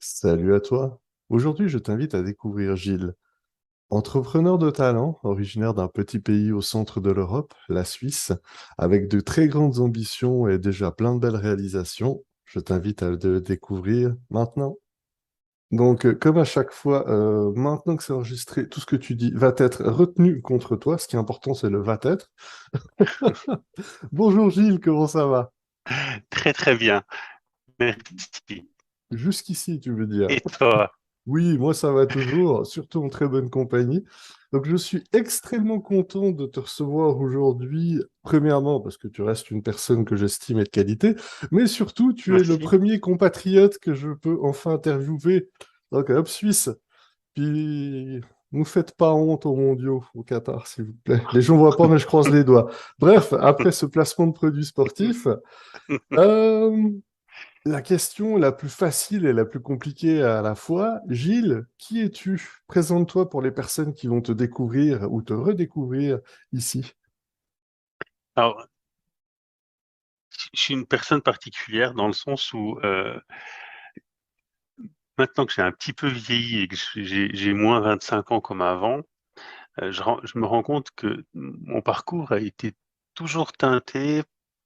Salut à toi. Aujourd'hui, je t'invite à découvrir Gilles. Entrepreneur de talent, originaire d'un petit pays au centre de l'Europe, la Suisse, avec de très grandes ambitions et déjà plein de belles réalisations, je t'invite à le découvrir maintenant. Donc, comme à chaque fois, maintenant que c'est enregistré, tout ce que tu dis va être retenu contre toi. Ce qui est important, c'est le va être. Bonjour Gilles, comment ça va? Très très bien, merci. Jusqu'ici, tu veux dire. Et toi? Oui, moi ça va toujours, surtout en très bonne compagnie. Donc je suis extrêmement content de te recevoir aujourd'hui, premièrement parce que tu restes une personne que j'estime être de qualité, mais surtout tu es le Merci. premier compatriote que je peux enfin interviewer. Donc hop, Suisse. Puis nous faites pas honte aux mondiaux au Qatar, s'il vous plaît. Les gens voient pas, mais je croise les doigts. Bref, après ce placement de produits sportifs, euh, la question la plus facile et la plus compliquée à la fois, Gilles, qui es-tu? Présente-toi pour les personnes qui vont te découvrir ou te redécouvrir ici. Alors, je suis une personne particulière dans le sens où maintenant que j'ai un petit peu vieilli et que j'ai moins 25 ans comme avant, je me rends compte que mon parcours a été toujours teinté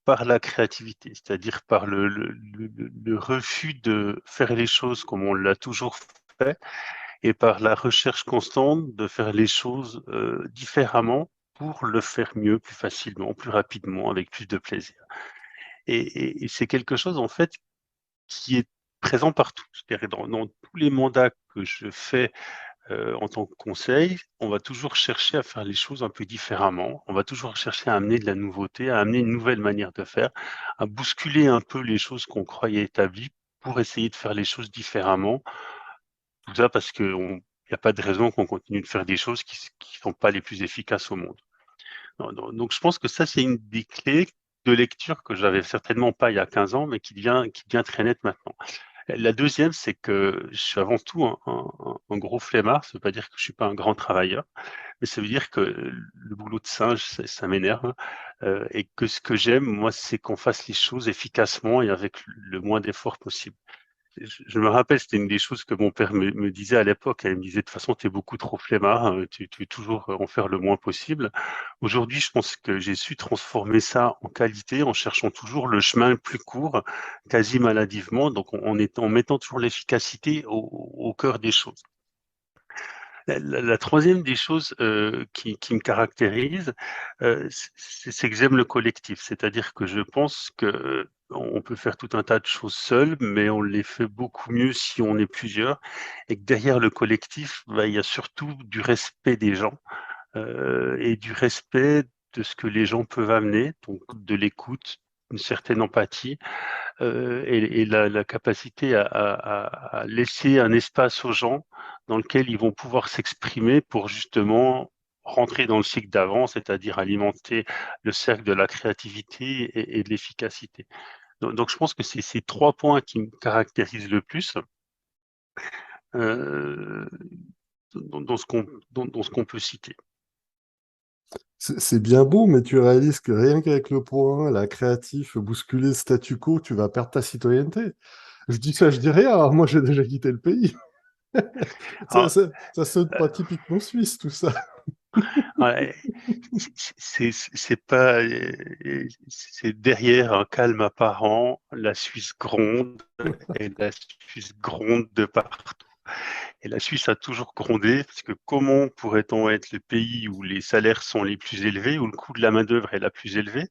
par la créativité, c'est-à-dire par le refus de faire les choses comme on l'a toujours fait et par la recherche constante de faire les choses différemment pour le faire mieux, plus facilement, plus rapidement, avec plus de plaisir. Et c'est quelque chose en fait qui est présent partout. C'est-à-dire dans tous les mandats que je fais en tant que conseil, on va toujours chercher à faire les choses un peu différemment. On va toujours chercher à amener de la nouveauté, à amener une nouvelle manière de faire, à bousculer un peu les choses qu'on croyait établies pour essayer de faire les choses différemment. Tout ça parce qu'il n'y a pas de raison qu'on continue de faire des choses qui sont pas les plus efficaces au monde. Donc je pense que ça, c'est une des clés de lecture que j'avais certainement pas il y a 15 ans, mais qui devient très nette maintenant. La deuxième, c'est que je suis avant tout un gros flemmard. Ça veut pas dire que je suis pas un grand travailleur, mais ça veut dire que le boulot de singe, ça m'énerve, et que ce que j'aime, moi, c'est qu'on fasse les choses efficacement et avec le moins d'efforts possible. Je me rappelle, c'était une des choses que mon père me disait à l'époque. Il me disait: «De toute façon, tu es beaucoup trop flemmard, tu veux toujours en faire le moins possible». Aujourd'hui, je pense que j'ai su transformer ça en qualité en cherchant toujours le chemin le plus court, quasi maladivement, donc en mettant toujours l'efficacité au cœur des choses. La 3e des choses, qui me caractérise, c'est que j'aime le collectif. C'est-à-dire que je pense qu'on peut faire tout un tas de choses seul, mais on les fait beaucoup mieux si on est plusieurs et que derrière le collectif, bah, il y a surtout du respect des gens, et du respect de ce que les gens peuvent amener, donc de l'écoute, une certaine empathie, et la capacité à laisser un espace aux gens dans lequel ils vont pouvoir s'exprimer pour justement rentrer dans le cycle d'avant, c'est-à-dire alimenter le cercle de la créativité et de l'efficacité. Donc je pense que c'est ces 3 points qui me caractérisent le plus, heu, dans ce qu'on peut citer. C'est bien beau, mais tu réalises que rien qu'avec le point 1, la créatif, bousculer le statu quo, tu vas perdre ta citoyenneté. Je dis ça, je dis rien. Alors, moi, j'ai déjà quitté le pays. Ça, Alors, ça, ça sonne pas typiquement suisse, tout ça. ouais, c'est pas, c'est derrière un calme apparent, la Suisse gronde et la Suisse gronde de partout. Et la Suisse a toujours grondé parce que comment pourrait-on être le pays où les salaires sont les plus élevés, où le coût de la main-d'œuvre est la plus élevée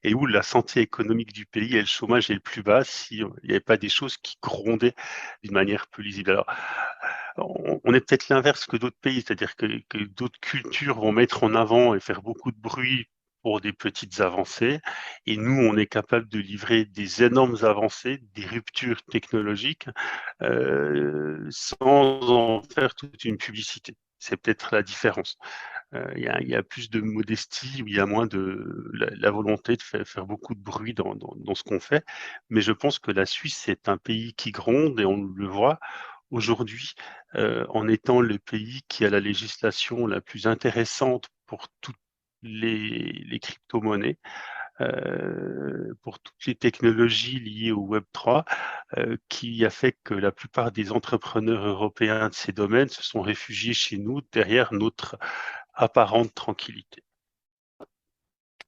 et où la santé économique du pays et le chômage est le plus bas si il n'y avait pas des choses qui grondaient d'une manière peu lisible. Alors, on est peut-être l'inverse que d'autres pays, c'est-à-dire que d'autres cultures vont mettre en avant et faire beaucoup de bruit pour des petites avancées. Et nous, on est capable de livrer des énormes avancées, des ruptures technologiques, sans en faire toute une publicité. C'est peut-être la différence. Il y a plus de modestie, où il y a moins de la volonté de faire beaucoup de bruit dans ce qu'on fait. Mais je pense que la Suisse, c'est un pays qui gronde et on le voit aujourd'hui, en étant le pays qui a la législation la plus intéressante pour toutes les cryptomonnaies. pour toutes les technologies liées au Web3, qui a fait que la plupart des entrepreneurs européens de ces domaines se sont réfugiés chez nous derrière notre apparente tranquillité.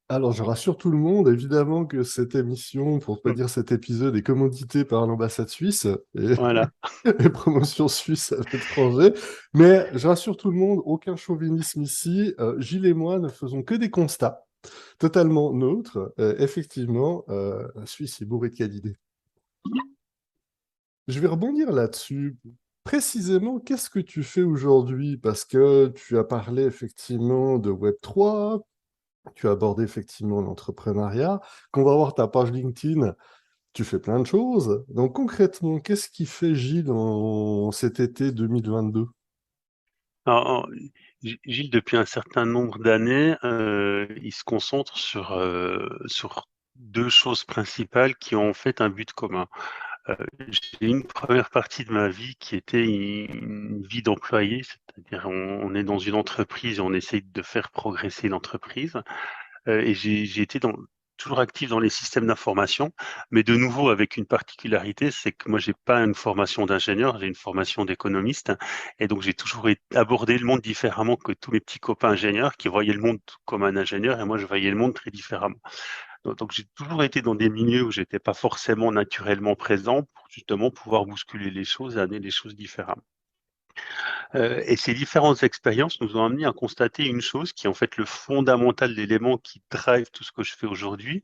Alors, je rassure tout le monde, évidemment que cette émission, pour ne pas dire cet épisode, est commandité par l'ambassade suisse et, Voilà. et promotion suisse à l'étranger. Mais je rassure tout le monde, aucun chauvinisme ici. Gilles et moi ne faisons que des constats totalement neutres. Effectivement, la Suisse est bourrée de cas d'idées. Je vais rebondir là-dessus. Précisément, qu'est-ce que tu fais aujourd'hui? Parce que tu as parlé effectivement de Web3, tu as abordé effectivement l'entrepreneuriat. Quand on va voir ta page LinkedIn, tu fais plein de choses. Donc concrètement, qu'est-ce qui fait Gilles en cet été 2022? Alors, Gilles, depuis un certain nombre d'années, il se concentre sur deux choses principales qui ont en fait un but commun. J'ai une première partie de ma vie qui était une vie d'employé, c'est-à-dire on est dans une entreprise et on essaye de faire progresser l'entreprise. Et j'ai été toujours actif dans les systèmes d'information, mais de nouveau avec une particularité, c'est que moi j'ai pas une formation d'ingénieur, j'ai une formation d'économiste, et donc j'ai toujours abordé le monde différemment que tous mes petits copains ingénieurs qui voyaient le monde comme un ingénieur, et moi je voyais le monde très différemment. Donc j'ai toujours été dans des milieux où j'étais pas forcément naturellement présent pour justement pouvoir bousculer les choses et amener les choses différemment. Et ces différentes expériences nous ont amené à constater une chose qui est en fait le fondamental d'élément qui drive tout ce que je fais aujourd'hui,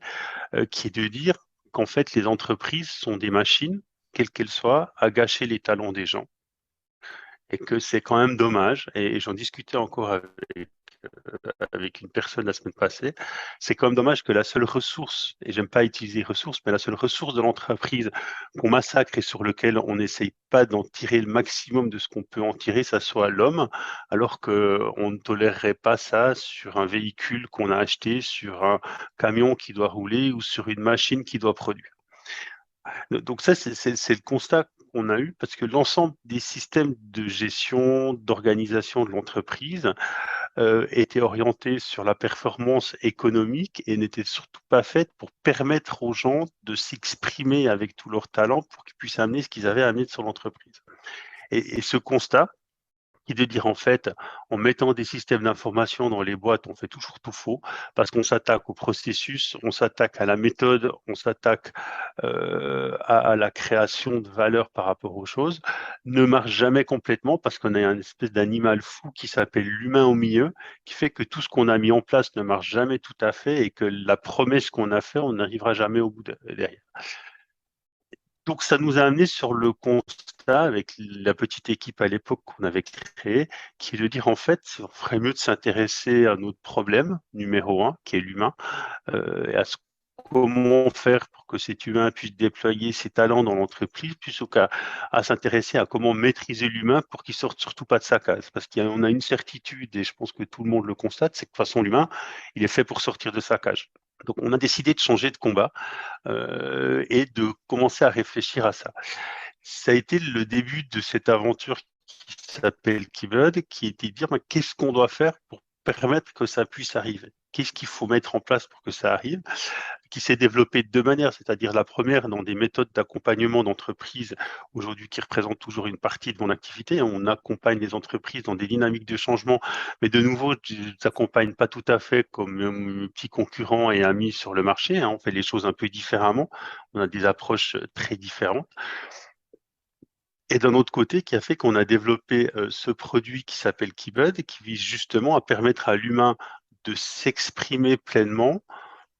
qui est de dire qu'en fait les entreprises sont des machines, quelles qu'elles soient, à gâcher les talents des gens. Et que c'est quand même dommage, et j'en discutais encore avec une personne la semaine passée, c'est quand même dommage que la seule ressource, et j'aime pas utiliser ressource, mais la seule ressource de l'entreprise qu'on massacre et sur lequel on n'essaye pas d'en tirer le maximum de ce qu'on peut en tirer, ça soit l'homme, alors qu'on ne tolérerait pas ça sur un véhicule qu'on a acheté, sur un camion qui doit rouler ou sur une machine qui doit produire. Donc ça, c'est le constat qu'on a eu parce que l'ensemble des systèmes de gestion, d'organisation de l'entreprise était orienté sur la performance économique et n'était surtout pas faite pour permettre aux gens de s'exprimer avec tout leur talent pour qu'ils puissent amener ce qu'ils avaient à amener sur l'entreprise. Et ce constat, qui est de dire en fait, en mettant des systèmes d'information dans les boîtes, on fait toujours tout faux, parce qu'on s'attaque au processus, on s'attaque à la méthode, on s'attaque à la création de valeur par rapport aux choses, ne marche jamais complètement parce qu'on a une espèce d'animal fou qui s'appelle l'humain au milieu, qui fait que tout ce qu'on a mis en place ne marche jamais tout à fait et que la promesse qu'on a fait, on n'arrivera jamais au bout derrière. Donc, ça nous a amené sur le constat avec la petite équipe à l'époque qu'on avait créée, qui est de dire en fait, on ferait mieux de s'intéresser à notre problème numéro un, qui est l'humain, et à comment faire pour que cet humain puisse déployer ses talents dans l'entreprise, plutôt qu'à s'intéresser à comment maîtriser l'humain pour qu'il sorte surtout pas de sa case. Parce qu'on a une certitude, et je pense que tout le monde le constate, c'est que de toute façon, l'humain, il est fait pour sortir de sa cage. Donc, on a décidé de changer de combat et de commencer à réfléchir à ça. Ça a été le début de cette aventure qui s'appelle Keybird, qui était de dire qu'est-ce qu'on doit faire pour permettre que ça puisse arriver. Qu'est-ce qu'il faut mettre en place pour que ça arrive, qui s'est développé de deux manières, c'est-à-dire la première dans des méthodes d'accompagnement d'entreprises, aujourd'hui qui représentent toujours une partie de mon activité. On accompagne les entreprises dans des dynamiques de changement, mais de nouveau, je ne les accompagne pas tout à fait comme mes petits concurrents et amis sur le marché. On fait les choses un peu différemment, on a des approches très différentes. Et d'un autre côté, qui a fait qu'on a développé ce produit qui s'appelle Keybud, qui vise justement à permettre à l'humain de s'exprimer pleinement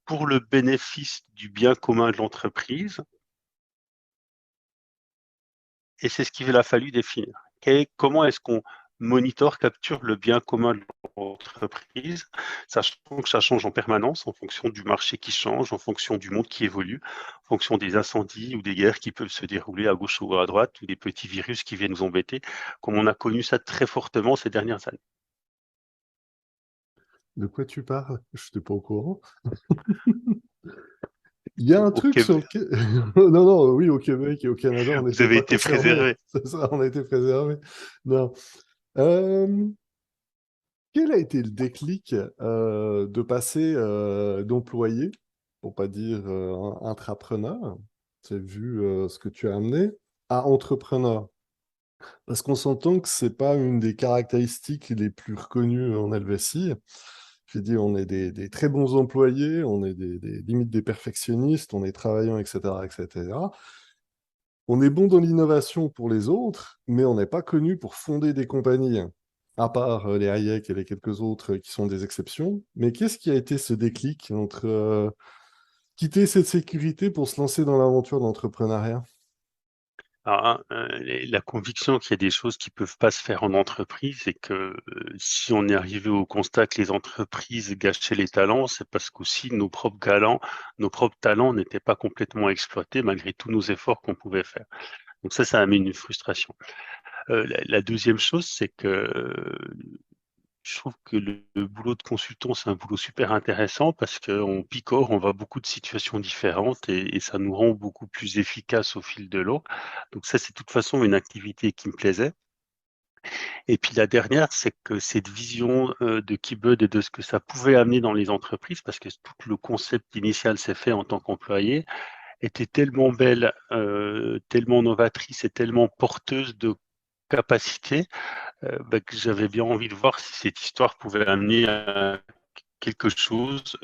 pour le bénéfice du bien commun de l'entreprise. Et c'est ce qu'il a fallu définir. Comment est-ce qu'on monitor, capture le bien commun de l'entreprise, sachant que ça change en permanence en fonction du marché qui change, en fonction du monde qui évolue, en fonction des incendies ou des guerres qui peuvent se dérouler à gauche ou à droite, ou des petits virus qui viennent nous embêter, comme on a connu ça très fortement ces dernières années. De quoi tu parles? Je n'étais pas au courant. Il y a un Au truc sur Québec, lequel... Non, non, oui, au Québec et au Canada, on vous n'était avez pas été concernés. préservé. C'est ça, on a été préservés. Non. Euh, Quel a été le déclic de passer d'employé pour pas dire intrapreneur, c'est vu ce que tu as amené, à entrepreneur. Parce qu'on s'entend que c'est pas une des caractéristiques les plus reconnues en Helvétie. J'ai dit, on est des très bons employés, on est limite des perfectionnistes, on est travaillants, etc., etc. On est bon dans l'innovation pour les autres, mais on n'est pas connu pour fonder des compagnies, à part les Hayek et les quelques autres qui sont des exceptions. Mais qu'est-ce qui a été ce déclic entre quitter cette sécurité pour se lancer dans l'aventure de l'entrepreneuriat? Alors, la conviction qu'il y a des choses qui peuvent pas se faire en entreprise et que si on est arrivé au constat que les entreprises gâchaient les talents, c'est parce qu'aussi nos propres talents n'étaient pas complètement exploités malgré tous nos efforts qu'on pouvait faire. Donc ça a mis une frustration. La deuxième chose, c'est que je trouve que le boulot de consultant, c'est un boulot super intéressant parce qu'on picore, on voit beaucoup de situations différentes et ça nous rend beaucoup plus efficaces au fil de l'eau. Donc ça, c'est de toute façon une activité qui me plaisait. Et puis la dernière, c'est que cette vision de Keybud et de ce que ça pouvait amener dans les entreprises, parce que tout le concept initial s'est fait en tant qu'employé, était tellement belle, tellement novatrice et tellement porteuse de capacités que j'avais bien envie de voir si cette histoire pouvait amener à quelque chose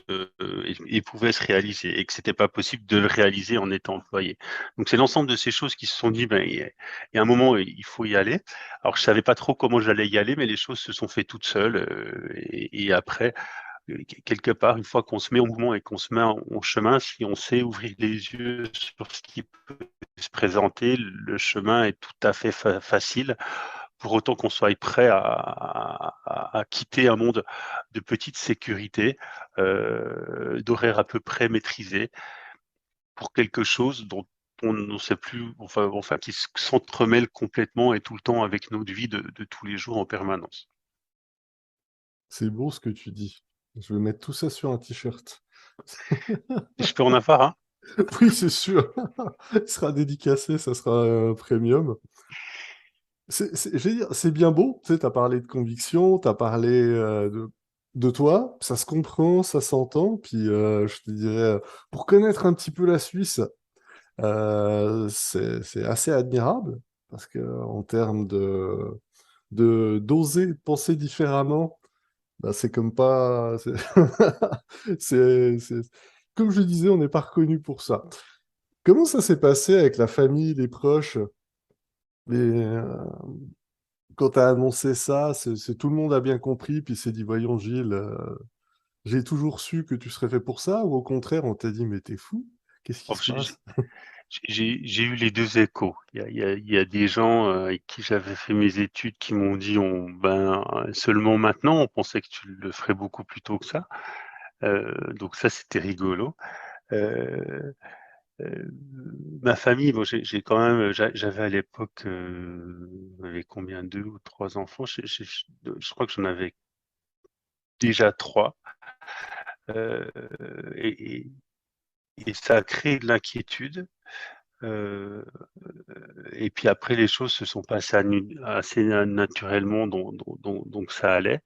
et pouvait se réaliser et que c'était pas possible de le réaliser en étant employé. Donc c'est l'ensemble de ces choses qui se sont dit, il y a un moment, il faut y aller. Alors je savais pas trop comment j'allais y aller, mais les choses se sont fait toutes seules. Et après, quelque part, une fois qu'on se met au mouvement et qu'on se met en chemin, si on sait ouvrir les yeux sur ce qui peut se présenter, le chemin est tout à fait facile pour autant qu'on soit prêt à quitter un monde de petite sécurité, d'horaires à peu près maîtrisés, pour quelque chose dont on ne sait plus, enfin qui s'entremêle complètement et tout le temps avec notre vie de tous les jours en permanence. C'est beau ce que tu dis. Je vais mettre tout ça sur un t-shirt. Je peux en avoir un? Oui, c'est sûr. Il sera dédicacé, ça sera premium. Je veux dire, c'est bien beau, tu sais, tu as parlé de conviction, tu as parlé de toi, ça se comprend, ça s'entend, puis je te dirais, pour connaître un petit peu la Suisse, c'est assez admirable, parce que en termes d'oser penser différemment, bah, c'est comme pas... c'est- Comme je disais, on n'est pas reconnu pour ça. Comment ça s'est passé avec la famille, les proches? Les, quand tu as annoncé ça, tout le monde a bien compris, puis s'est dit, voyons Gilles, j'ai toujours su que tu serais fait pour ça, ou au contraire, on t'a dit, mais t'es fou, qu'est-ce qui Bon, se passe? j'ai eu les deux échos. Il y a des gens avec qui j'avais fait mes études qui m'ont dit seulement maintenant, on pensait que tu le ferais beaucoup plus tôt que ça. Donc ça, c'était rigolo. Euh, euh, Ma famille, bon, j'ai quand même, j'avais à l'époque, j'avais combien, deux ou trois enfants. Je crois que j'en avais déjà trois. Euh, et, et- et ça a créé de l'inquiétude. Euh, et puis après, les choses se sont passées assez naturellement, donc ça allait.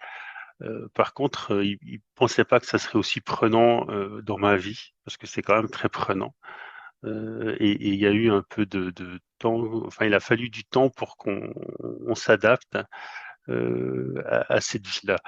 Par contre, ils pensaient pas que ça serait aussi prenant dans ma vie, parce que c'est quand même très prenant. Et il y a eu un peu de temps, enfin, il a fallu du temps pour qu'on s'adapte à cette vie-là.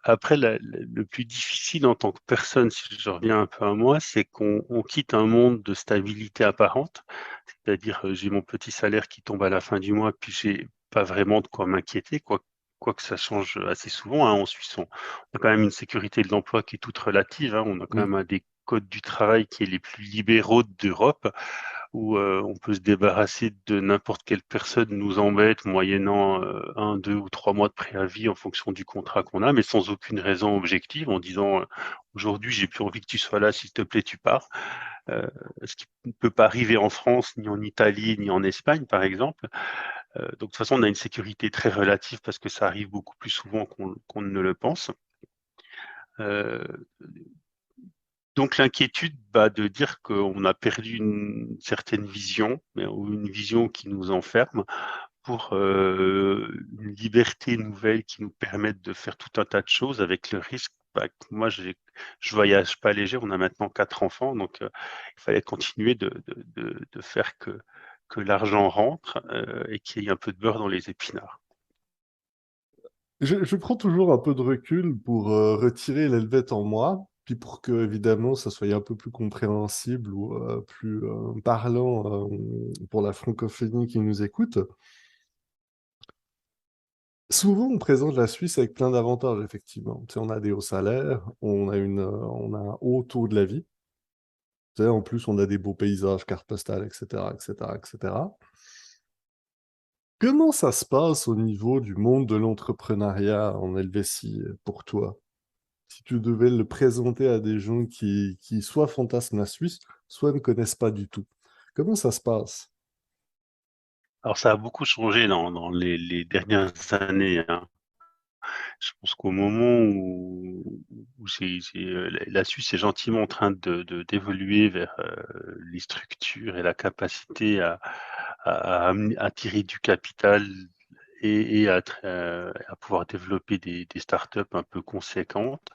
Après, le plus difficile en tant que personne, si je reviens un peu à moi, c'est qu'on quitte un monde de stabilité apparente, c'est-à-dire j'ai mon petit salaire qui tombe à la fin du mois, puis j'ai pas vraiment de quoi m'inquiéter, quoi que ça change assez souvent. Hein, en Suisse, on a quand même une sécurité de l'emploi qui est toute relative. Hein, on a quand Oui, même un des codes du travail qui est les plus libéraux d'Europe où on peut se débarrasser de n'importe quelle personne nous embête moyennant un, deux ou trois mois de préavis en fonction du contrat qu'on a, mais sans aucune raison objective, en disant aujourd'hui j'ai plus envie que tu sois là, s'il te plaît tu pars. Euh, Ce qui ne peut pas arriver en France, ni en Italie, ni en Espagne par exemple. Donc de toute façon on a une sécurité très relative parce que ça arrive beaucoup plus souvent qu'on ne le pense. Euh, Donc l'inquiétude de dire qu'on a perdu une certaine vision, ou une vision qui nous enferme, pour une liberté nouvelle qui nous permette de faire tout un tas de choses avec le risque bah, moi, je voyage pas léger. On a maintenant 4 enfants, donc il fallait continuer de faire que l'argent rentre et qu'il y ait un peu de beurre dans les épinards. Je prends toujours un peu de recul pour retirer l'helvète en moi, puis pour que, évidemment, ça soit un peu plus compréhensible ou plus parlant pour la francophonie qui nous écoute. Souvent, on présente la Suisse avec plein d'avantages, effectivement. Tu sais, on a des hauts salaires, on a un haut taux de la vie. Tu sais, en plus, on a des beaux paysages, cartes postales, etc., etc., etc. Comment ça se passe au niveau du monde de l'entrepreneuriat en Helvétie pour toi? Si tu devais le présenter à des gens qui soit fantasment la Suisse, soit ne connaissent pas du tout. Comment ça se passe? Alors ça a beaucoup changé dans les dernières années, hein. Je pense qu'au moment où la Suisse est gentiment en train d'évoluer vers les structures et la capacité à attirer du capital et à pouvoir développer des startups un peu conséquentes.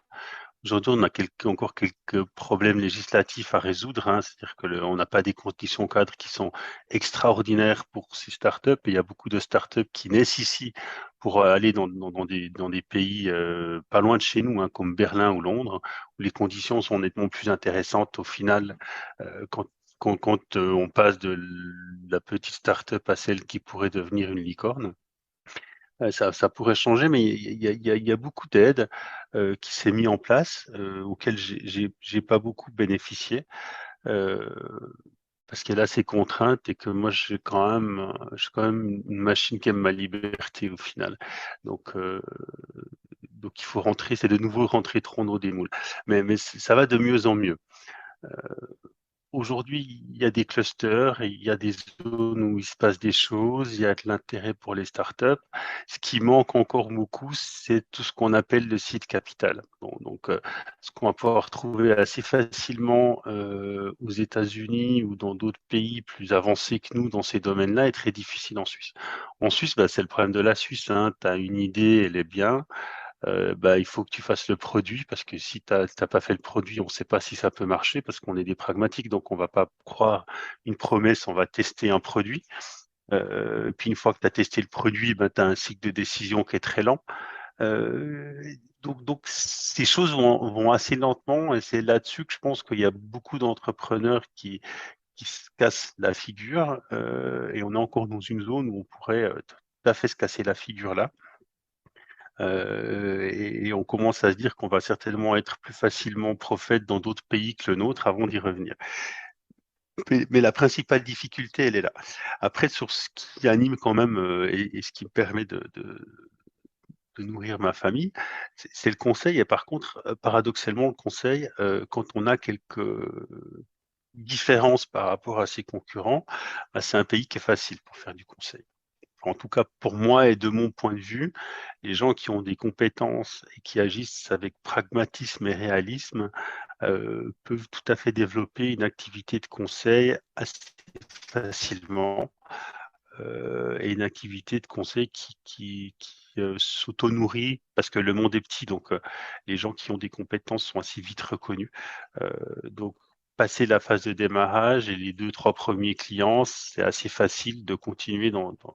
Aujourd'hui, on a encore quelques problèmes législatifs à résoudre, hein. C'est-à-dire que on n'a pas des conditions cadres qui sont extraordinaires pour ces startups. Et il y a beaucoup de startups qui naissent ici pour aller dans des pays pas loin de chez nous, hein, comme Berlin ou Londres, où les conditions sont nettement plus intéressantes au final quand, on passe de la petite startup à celle qui pourrait devenir une licorne. Ça pourrait changer, mais il y a beaucoup d'aides qui s'est mis en place, auxquelles j'ai pas beaucoup bénéficié, heu, parce qu'elle a ses contraintes et que moi je suis quand même une machine qui aime ma liberté au final. Donc heu, donc il faut rentrer, c'est de nouveau rentrer trop dans des moules. Mais ça va de mieux en mieux. Aujourd'hui, il y a des clusters et il y a des zones où il se passe des choses, il y a de l'intérêt pour les startups. Ce qui manque encore beaucoup, c'est tout ce qu'on appelle le seed capital. Bon, ce qu'on va pouvoir trouver assez facilement aux États-Unis ou dans d'autres pays plus avancés que nous dans ces domaines-là est très difficile en Suisse. En Suisse, bah, c'est le problème de la Suisse, hein. Tu as une idée, elle est bien, bah, il faut que tu fasses le produit parce que si tu as pas fait le produit, on ne sait pas si ça peut marcher parce qu'on est des pragmatiques, donc on va pas croire une promesse, on va tester un produit. Puis une fois que tu as testé le produit, ben, tu as un cycle de décision qui est très lent. Heu, donc ces choses vont assez lentement et c'est là-dessus que je pense qu'il y a beaucoup d'entrepreneurs qui se cassent la figure, et on est encore dans une zone où on pourrait, tout à fait se casser la figure là. Et on commence à se dire qu'on va certainement être plus facilement prophète dans d'autres pays que le nôtre avant d'y revenir. Mais la principale difficulté, elle est là. Après, sur ce qui anime quand même, et ce qui me permet de nourrir ma famille, c'est le conseil et par contre, paradoxalement, le conseil, quand on a quelques différences par rapport à ses concurrents, bah, c'est un pays qui est facile pour faire du conseil. En tout cas, pour moi et de mon point de vue, les gens qui ont des compétences et qui agissent avec pragmatisme et réalisme, peuvent tout à fait développer une activité de conseil assez facilement, et une activité de conseil qui s'auto-nourrit parce que le monde est petit, donc les gens qui ont des compétences sont assez vite reconnus. Donc passer la phase de démarrage et les 2-3 premiers clients, c'est assez facile de continuer enfin,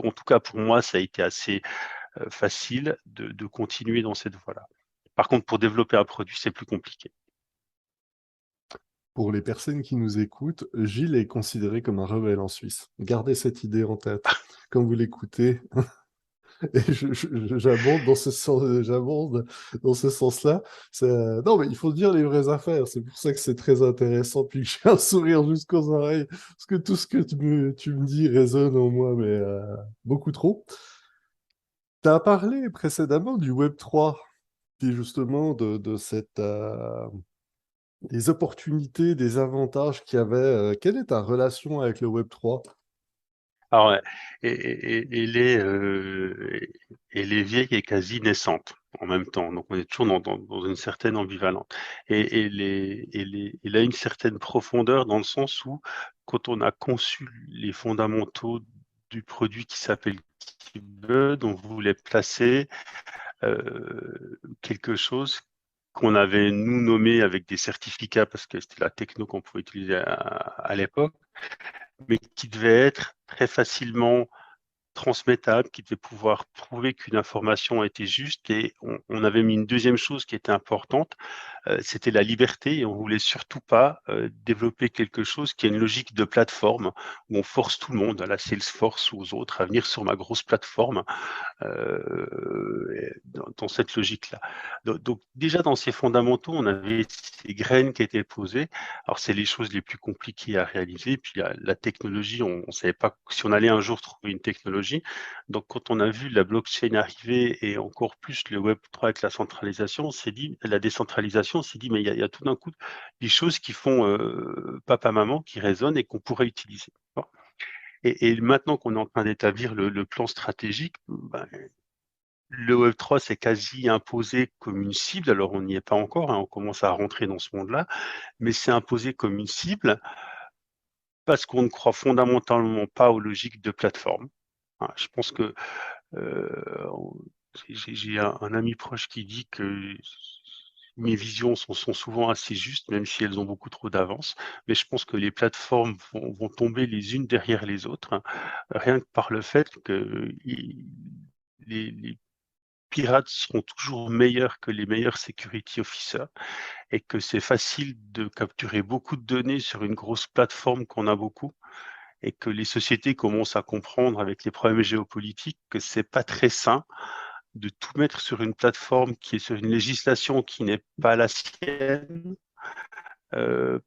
en tout cas pour moi, ça a été assez facile de continuer dans cette voie-là. Par contre, pour développer un produit, c'est plus compliqué. Pour les personnes qui nous écoutent, Gilles est considéré comme un rebelle en Suisse. Gardez cette idée en tête quand vous l'écoutez. Et j'abonde dans ce sens, j'abonde dans ce sens-là. Non, mais il faut dire les vraies affaires. C'est pour ça que c'est très intéressant. Puis que j'ai un sourire jusqu'aux oreilles. Parce que tout ce que tu me dis résonne en moi, mais beaucoup trop. Tu as parlé précédemment du Web3, puis justement de cette, des opportunités, des avantages qu'il y avait. Quelle est ta relation avec le Web3? Alors, elle est, elle est vieille et quasi naissante en même temps. Donc on est toujours dans une certaine ambivalence et elle a une certaine profondeur dans le sens où quand on a conçu les fondamentaux du produit qui s'appelle Keybud, on voulait placer quelque chose qu'on avait nous nommé avec des certificats parce que c'était la techno qu'on pouvait utiliser à l'époque, mais qui devait être très facilement transmettable, qui devait pouvoir prouver qu'une information était juste. Et on avait mis une deuxième chose qui était importante, c'était la liberté, et on voulait surtout pas développer quelque chose qui a une logique de plateforme où on force tout le monde, à la Salesforce ou aux autres, à venir sur ma grosse plateforme dans cette logique-là. Donc, déjà dans ces fondamentaux, on avait ces graines qui étaient posées. Alors c'est les choses les plus compliquées à réaliser. Puis la technologie, on ne savait pas si on allait un jour trouver une technologie. Donc quand on a vu la blockchain arriver et encore plus le Web3 avec la centralisation, on s'est dit, la décentralisation, on s'est dit mais il y a tout d'un coup des choses qui font papa-maman, qui résonnent et qu'on pourrait utiliser. Et maintenant qu'on est en train d'établir le plan stratégique, ben, le Web3 s'est quasi imposé comme une cible. Alors, on n'y est pas encore, hein, on commence à rentrer dans ce monde-là, mais c'est imposé comme une cible parce qu'on ne croit fondamentalement pas aux logiques de plateforme. Hein, je pense que j'ai un ami proche qui dit que mes visions sont souvent assez justes, même si elles ont beaucoup trop d'avance. Mais je pense que les plateformes vont tomber les unes derrière les autres, hein, rien que par le fait que les pirates seront toujours meilleurs que les meilleurs security officers et que c'est facile de capturer beaucoup de données sur une grosse plateforme qu'on a beaucoup et que les sociétés commencent à comprendre avec les problèmes géopolitiques que c'est pas très sain de tout mettre sur une plateforme qui est sur une législation qui n'est pas la sienne,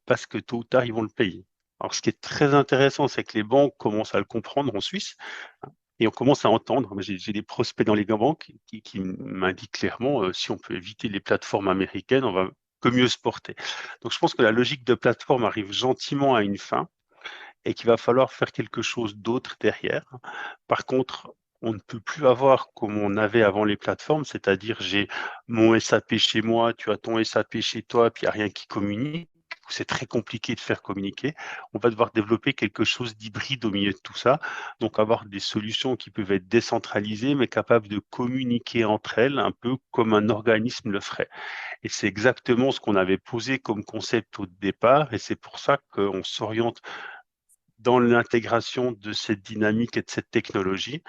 parce que tôt ou tard, ils vont le payer. Alors, ce qui est très intéressant, c'est que les banques commencent à le comprendre en Suisse, hein, et on commence à entendre. J'ai des prospects dans les banques qui m'indiquent clairement, si on peut éviter les plateformes américaines, on va que mieux se porter. Donc, je pense que la logique de plateforme arrive gentiment à une fin et qu'il va falloir faire quelque chose d'autre derrière. Par contre, on ne peut plus avoir comme on avait avant les plateformes, c'est-à-dire j'ai mon SAP chez moi, tu as ton SAP chez toi, puis il n'y a rien qui communique. C'est très compliqué de faire communiquer. On va devoir développer quelque chose d'hybride au milieu de tout ça. Donc avoir des solutions qui peuvent être décentralisées, mais capables de communiquer entre elles, un peu comme un organisme le ferait. Et c'est exactement ce qu'on avait posé comme concept au départ, et c'est pour ça qu'on s'oriente dans l'intégration de cette dynamique et de cette technologie,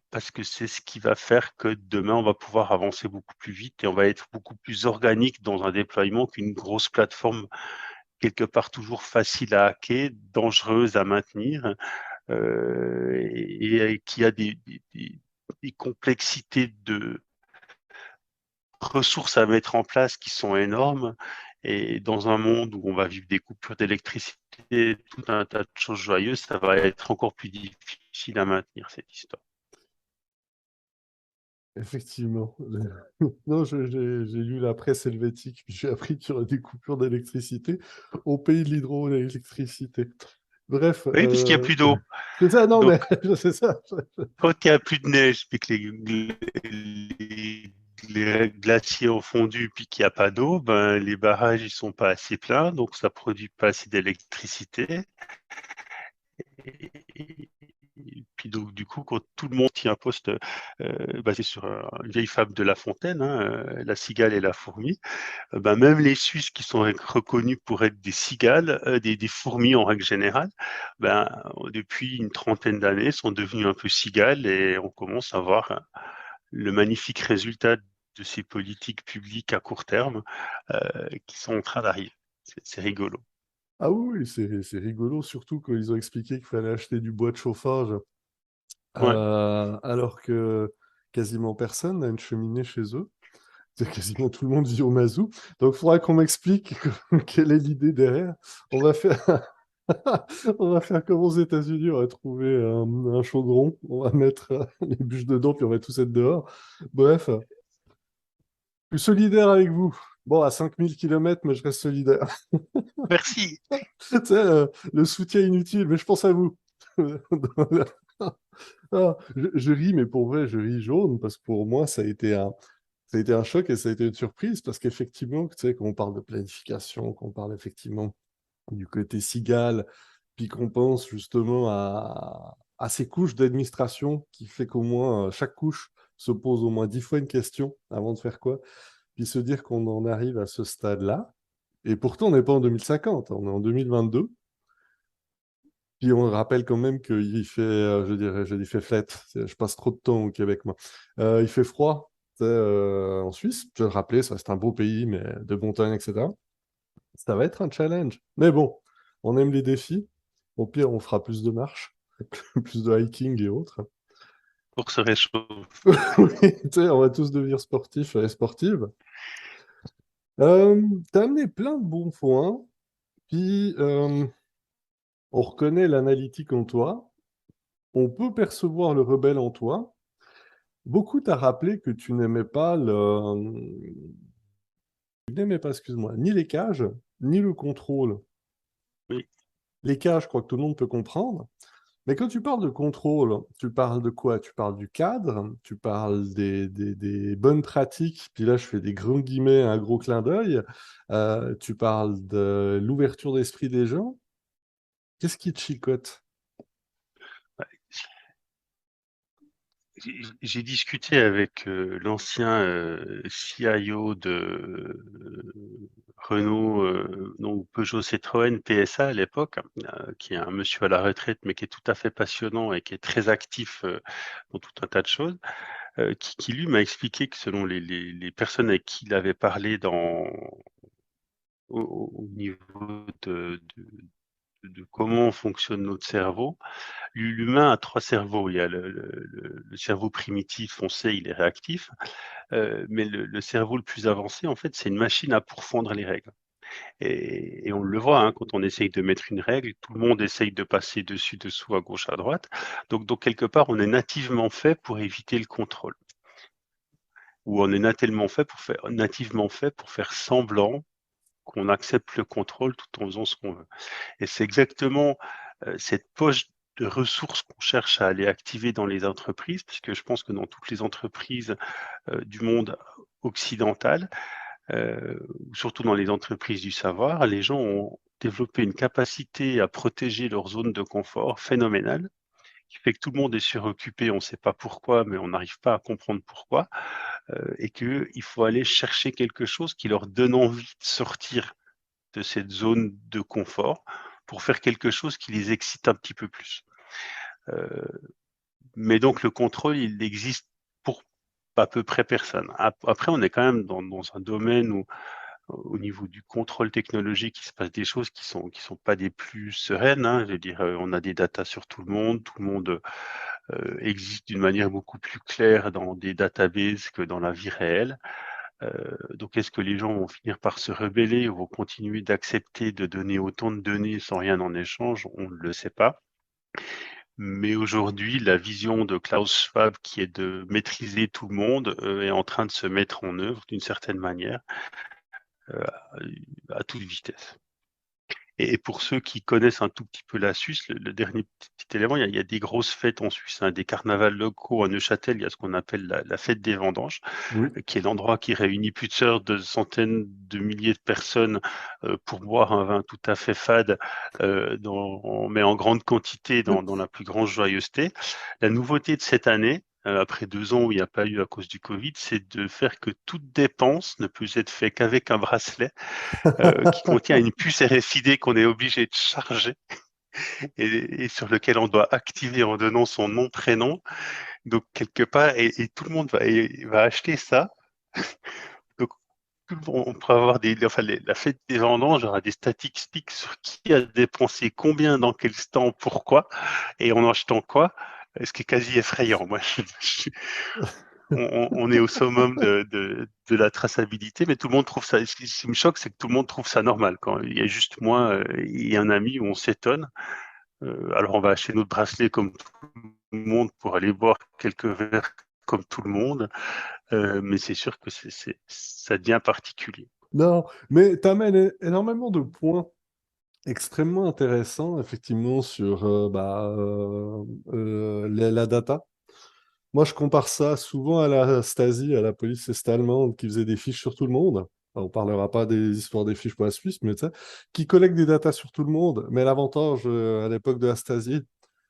parce que c'est ce qui va faire que demain, on va pouvoir avancer beaucoup plus vite et on va être beaucoup plus organique dans un déploiement qu'une grosse plateforme quelque part toujours facile à hacker, dangereuse à maintenir, et qui a des complexités de ressources à mettre en place qui sont énormes. Et dans un monde où on va vivre des coupures d'électricité, tout un tas de choses joyeuses, ça va être encore plus difficile à maintenir cette histoire. Effectivement. Non, j'ai lu la presse helvétique, puis j'ai appris qu'il y aurait des coupures d'électricité au pays de l'hydroélectricité. Bref, Oui, parce qu'il n'y a plus d'eau. c'est ça, non, mais Donc, c'est ça. quand il n'y a plus de neige, puis que les glaciers ont fondu, puis qu'il n'y a pas d'eau, ben, les barrages ils sont pas assez pleins, donc ça produit pas assez d'électricité. Et puis donc du coup, quand tout le monde tient un poste basé sur une vieille fable de La Fontaine, hein, la cigale et la fourmi, ben, même les Suisses qui sont reconnus pour être des cigales, des fourmis en règle générale, ben, depuis une trentaine d'années sont devenus un peu cigales et on commence à voir le magnifique résultat de ces politiques publiques à court terme qui sont en train d'arriver. C'est rigolo. Ah oui, oui, c'est rigolo, surtout qu'ils ont expliqué qu'il fallait acheter du bois de chauffage, Ouais. alors que quasiment personne n'a une cheminée chez eux. C'est quasiment tout le monde vit au mazout. Donc, il faudra qu'on m'explique quelle est l'idée derrière. On va faire, on va faire comme aux États-Unis, on va trouver un chaudron, on va mettre les bûches dedans, puis on va tous être dehors. Bref, je suis solidaire avec vous. Bon, à 5000 km, mais je reste solidaire. Merci. Tu sais, le soutien inutile, mais je pense à vous. Ah, je ris, mais pour vrai, je ris jaune, parce que pour moi, ça a été un choc et ça a été une surprise, parce qu'effectivement, tu sais, quand on parle de planification, qu'on parle effectivement du côté cigale, puis qu'on pense justement à ces couches d'administration qui fait qu'au moins chaque couche se pose au moins 10 fois une question avant de faire quoi. puis se dire qu'on en arrive à ce stade-là. Et pourtant, on n'est pas en 2050, on est en 2022. Puis on rappelle quand même qu'il fait, je dirais, je dis fait fête, je passe trop de temps au Québec, moi. Il fait froid, tu sais, en Suisse. Je vais le rappeler, ça reste un beau pays, mais de montagne, etc. Ça va être un challenge. Mais bon, on aime les défis. Au pire, on fera plus de marches, plus de hiking et autres. Pour se réchauffer. Oui, tu sais, on va tous devenir sportifs et sportives. T'as amené plein de bons points, puis on reconnaît l'analytique en toi, on peut percevoir le rebelle en toi. Beaucoup t'a rappelé que tu n'aimais pas, excuse-moi, ni les cages, ni le contrôle. Oui. Les cages, je crois que tout le monde peut comprendre. Mais quand tu parles de contrôle, tu parles de quoi? Tu parles du cadre, tu parles des bonnes pratiques, puis là je fais des grands guillemets, un gros clin d'œil. Tu parles de l'ouverture d'esprit des gens. Qu'est-ce qui te chicote? J'ai discuté avec l'ancien CIO de Renault, non, Peugeot Citroën PSA à l'époque, qui est un monsieur à la retraite, mais qui est tout à fait passionnant et qui est très actif dans tout un tas de choses, qui lui m'a expliqué que selon les personnes avec qui il avait parlé au niveau de comment fonctionne notre cerveau, l'humain a trois cerveaux. Il y a le cerveau primitif, on sait, il est réactif. Mais le cerveau le plus avancé, en fait, c'est une machine à pourfendre les règles. Et on le voit, hein, quand on essaye de mettre une règle, tout le monde essaye de passer dessus, dessous, à gauche, à droite. Donc quelque part, on est nativement fait pour éviter le contrôle. Ou on est nativement fait pour faire semblant qu'on accepte le contrôle tout en faisant ce qu'on veut. Et c'est exactement cette poche de ressources qu'on cherche à aller activer dans les entreprises, puisque je pense que dans toutes les entreprises du monde occidental, surtout dans les entreprises du savoir, les gens ont développé une capacité à protéger leur zone de confort phénoménale, qui fait que tout le monde est suroccupé, on ne sait pas pourquoi, mais on n'arrive pas à comprendre pourquoi, et qu'il faut aller chercher quelque chose qui leur donne envie de sortir de cette zone de confort pour faire quelque chose qui les excite un petit peu plus. Mais donc le contrôle, il existe pour à peu près personne. Après, on est quand même dans un domaine où, au niveau du contrôle technologique, il se passe des choses qui sont pas des plus sereines, hein. Je veux dire, on a des datas sur tout le monde existe d'une manière beaucoup plus claire dans des databases que dans la vie réelle. Donc est-ce que les gens vont finir par se rebeller ou vont continuer d'accepter de donner autant de données sans rien en échange? On ne le sait pas. Mais aujourd'hui, la vision de Klaus Schwab, qui est de maîtriser tout le monde, est en train de se mettre en œuvre d'une certaine manière, heu, à toute vitesse. Et pour ceux qui connaissent un tout petit peu la Suisse, le dernier petit élément, il y a des grosses fêtes en Suisse, hein, des carnavals locaux à Neuchâtel. Il y a ce qu'on appelle la fête des vendanges, Oui. qui est l'endroit qui réunit plusieurs de centaines de milliers de personnes pour boire un vin tout à fait fade, mais en grande quantité, dans la plus grande joyeuseté. La nouveauté de cette année, après 2 ans où il n'y a pas eu à cause du Covid, c'est de faire que toute dépense ne peut être faite qu'avec un bracelet qui contient une puce RFID qu'on est obligé de charger et sur lequel on doit activer en donnant son nom, prénom. Donc quelque part, et tout le monde va acheter ça. Donc on pourra avoir la fête des vendanges aura des statistiques sur qui a dépensé combien, dans quel temps, pourquoi, et en achetant quoi, ce qui est quasi effrayant. Moi, on est au summum de la traçabilité, mais tout le monde trouve ça. Ce qui me choque, c'est que tout le monde trouve ça normal. Quand il y a juste moi et un ami où on s'étonne. Alors on va acheter notre bracelet comme tout le monde pour aller boire quelques verres comme tout le monde, mais c'est sûr que ça devient particulier. Non, mais tu amènes énormément de points extrêmement intéressants, effectivement, sur la data. Moi, je compare ça souvent à la Stasi, à la police est-allemande, qui faisait des fiches sur tout le monde. Enfin, on parlera pas des histoires des fiches pour la Suisse, mais tu sais, qui collecte des datas sur tout le monde. Mais l'avantage, à l'époque de la Stasi,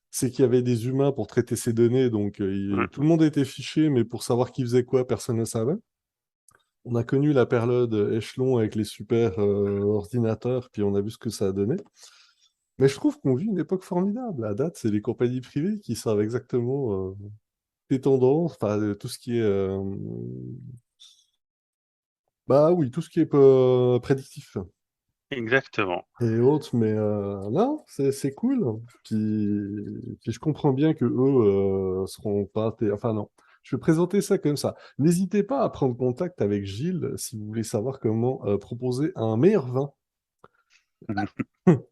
c'est qu'il y avait des humains pour traiter ces données. Donc, Mmh. tout le monde était fiché, mais pour savoir qui faisait quoi, personne ne savait. On a connu la période échelon avec les super ordinateurs, puis on a vu ce que ça a donné. Mais je trouve qu'on vit une époque formidable. À date, c'est les compagnies privées qui savent exactement les tendances, enfin, tout ce qui est... bah oui, tout ce qui est prédictif Exactement. et autres, mais non, c'est cool. Puis je comprends bien que eux seront pas... Enfin non, je vais présenter ça comme ça. N'hésitez pas à prendre contact avec Gilles si vous voulez savoir comment proposer un meilleur vin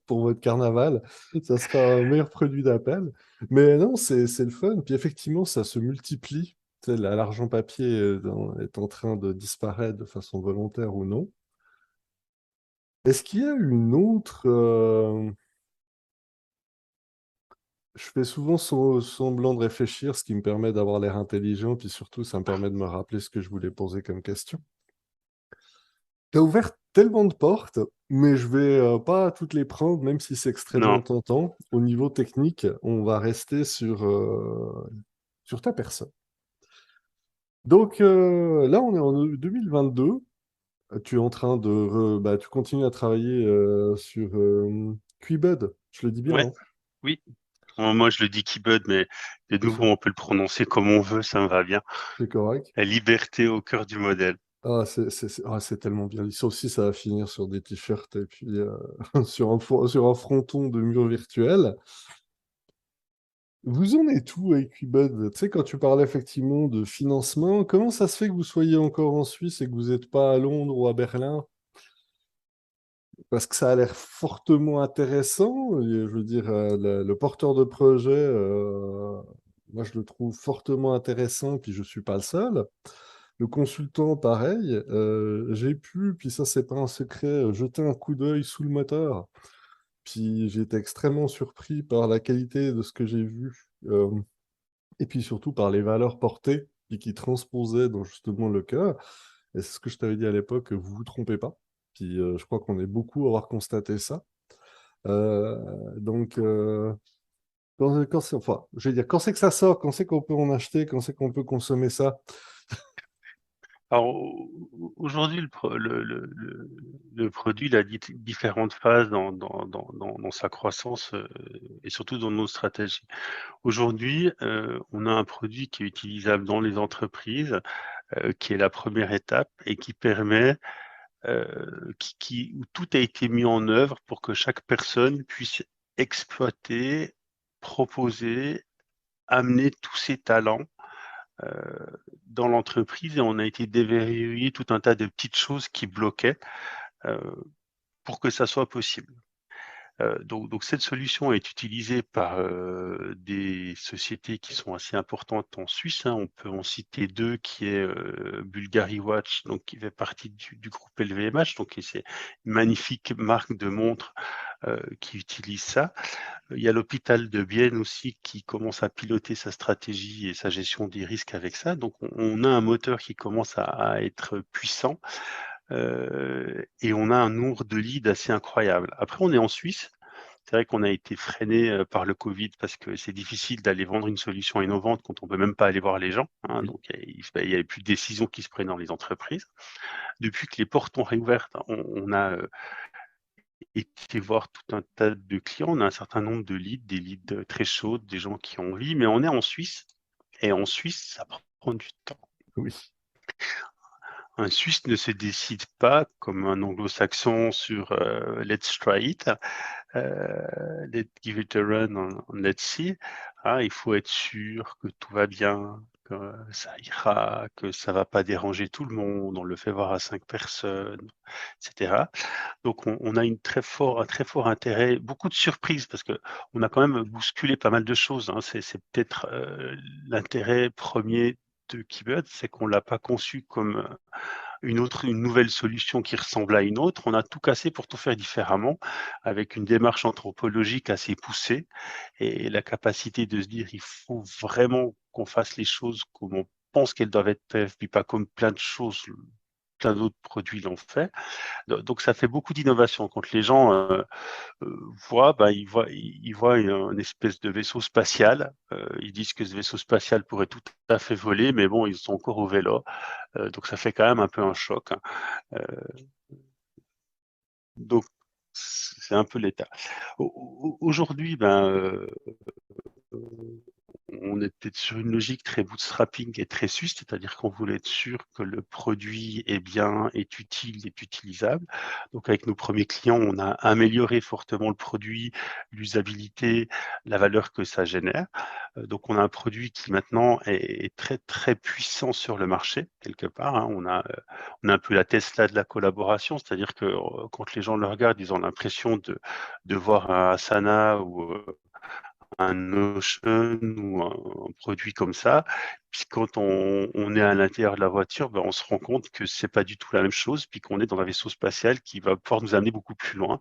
pour votre carnaval. Ça sera un meilleur produit d'appel. Mais non, c'est le fun. Puis effectivement, ça se multiplie. Tu sais, l'argent papier est en train de disparaître de façon volontaire ou non. Est-ce qu'il y a une autre... Je fais souvent semblant de réfléchir, ce qui me permet d'avoir l'air intelligent, puis surtout, ça me permet de me rappeler ce que je voulais poser comme question. Tu as ouvert tellement de portes, mais je vais pas toutes les prendre, même si c'est Non, extrêmement tentant. Au niveau technique, on va rester sur ta personne. Donc là, on est en 2022. Tu es en train de... bah, tu continues à travailler sur Quibud. Je le dis bien, ouais, hein, oui. Moi, je le dis Keyboard, mais de c'est nouveau, sûr, on peut le prononcer comme on veut, ça me va bien. c'est correct. La liberté au cœur du modèle. Ah, c'est tellement bien. Ça aussi, ça va finir sur des t-shirts et puis sur un fronton de mur virtuel. Vous en êtes où avec Qbud? Tu sais, quand tu parlais effectivement de financement, comment ça se fait que vous soyez encore en Suisse et que vous n'êtes pas à Londres ou à Berlin? Parce que ça a l'air fortement intéressant. Et je veux dire, le porteur de projet, moi, je le trouve fortement intéressant, puis je ne suis pas le seul. Le consultant, pareil. J'ai pu, puis ça, c'est pas un secret, jeter un coup d'œil sous le moteur. Puis j'ai été extrêmement surpris par la qualité de ce que j'ai vu. Et puis surtout par les valeurs portées, puis qui transposaient dans justement le cœur. Et c'est ce que je t'avais dit à l'époque, vous vous trompez pas. Puis je crois qu'on est beaucoup à avoir constaté ça. Euh, donc, quand c'est, enfin, je vais dire, quand c'est que ça sort, quand c'est qu'on peut en acheter, quand c'est qu'on peut consommer ça. Alors, aujourd'hui, le produit, il a différentes phases dans sa croissance et surtout dans nos stratégies. Aujourd'hui, on a un produit qui est utilisable dans les entreprises, qui est la première étape et qui permet, où tout a été mis en œuvre pour que chaque personne puisse exploiter, proposer, amener tous ses talents dans l'entreprise et on a été déverrouiller tout un tas de petites choses qui bloquaient euh, pour que ça soit possible. Donc cette solution est utilisée par des sociétés qui sont assez importantes en Suisse, hein. On peut en citer deux, qui est Bulgari Watch, donc qui fait partie du groupe LVMH, donc c'est une magnifique marque de montres qui utilise ça. Il y a l'hôpital de Bienne aussi qui commence à piloter sa stratégie et sa gestion des risques avec ça. Donc on a un moteur qui commence à être puissant et on a un nombre de leads assez incroyable. Après, on est en Suisse. C'est vrai qu'on a été freiné par le Covid parce que c'est difficile d'aller vendre une solution innovante quand on peut même pas aller voir les gens, hein. Oui. Donc il y avait plus de décisions qui se prennent dans les entreprises. Depuis que les portes ont réouvert, on a été voir tout un tas de clients. On a un certain nombre de leads, des leads très chaudes, des gens qui ont envie, mais on est en Suisse et en Suisse, ça prend du temps. Oui. Un Suisse ne se décide pas comme un anglo-saxon sur let's try it, let's give it a run, let's see. Ah, il faut être sûr que tout va bien, que ça ira, que ça va pas déranger tout le monde. On le fait voir à 5 personnes, etc. Donc on a un très fort intérêt, beaucoup de surprises parce que on a quand même bousculé pas mal de choses, hein. C'est peut-être l'intérêt premier de Keybird, c'est qu'on l'a pas conçu comme une nouvelle solution qui ressemble à une autre. On a tout cassé pour tout faire différemment, avec une démarche anthropologique assez poussée et la capacité de se dire il faut vraiment qu'on fasse les choses comme on pense qu'elles doivent être faites, puis pas comme plein de choses plein d'autres produits l'ont fait. Donc ça fait beaucoup d'innovation. Quand les gens voient, ils voient une espèce de vaisseau spatial. Ils disent que ce vaisseau spatial pourrait tout à fait voler, mais bon, ils sont encore au vélo. Donc ça fait quand même un peu un choc, hein. Euh, donc c'est un peu l'état. Aujourd'hui, on est peut-être sur une logique très bootstrapping et très suisse, c'est-à-dire qu'on voulait être sûr que le produit est bien, est utile, est utilisable. Donc avec nos premiers clients, on a amélioré fortement le produit, l'usabilité, la valeur que ça génère. Donc on a un produit qui maintenant est très très puissant sur le marché, quelque part, hein. On a un peu la Tesla de la collaboration, c'est-à-dire que quand les gens le regardent, ils ont l'impression de voir un Asana ou un Notion ou un produit comme ça. Puis quand on est à l'intérieur de la voiture, on se rend compte que c'est pas du tout la même chose, puis qu'on est dans un vaisseau spatial qui va pouvoir nous amener beaucoup plus loin